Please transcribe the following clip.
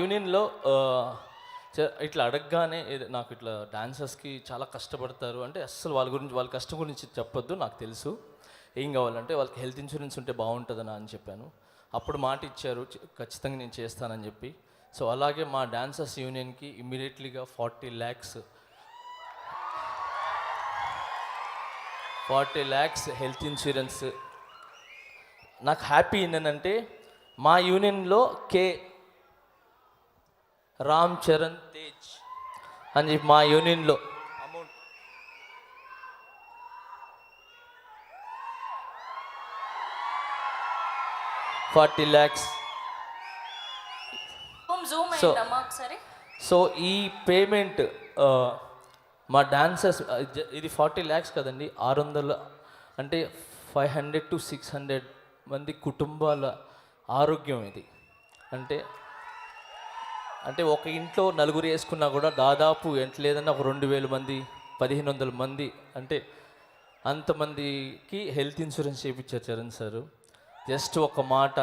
యూనియన్లో ఇట్లా అడగగానే నాకు ఇట్లా డాన్సర్స్కి చాలా కష్టపడతారు అంటే అస్సలు వాళ్ళ కష్టం గురించి చెప్పొద్దు, నాకు తెలుసు. ఏం కావాలంటే వాళ్ళకి హెల్త్ ఇన్సూరెన్స్ ఉంటే బాగుంటుందని అని చెప్పాను. అప్పుడు మాట ఇచ్చారు, ఖచ్చితంగా నేను చేస్తానని చెప్పి. సో అలాగే మా డాన్సర్స్ యూనియన్కి ఇమ్మీడియట్లీగా 40 lakhs హెల్త్ ఇన్సూరెన్స్. నాకు హ్యాపీ ఏంటంటే మా యూనియన్లో రామ్ చరణ్ తేజ్ అని చెప్పి మా యూనియన్లో అమౌంట్ 40 lakhs. సో ఈ పేమెంట్ మా డాన్సర్స్, ఇది 40 lakhs కదండి, 600 అంటే 500 to 600 మంది కుటుంబాల ఆరోగ్యం ఇది. అంటే ఒక ఇంట్లో నలుగురు వేసుకున్నా కూడా దాదాపు ఎంత లేదన్నా ఒక 2000 మంది 1500 మంది అంటే అంతమందికి హెల్త్ ఇన్సూరెన్స్ చేయించారు చరణ్ సారు. జస్ట్ ఒక మాట,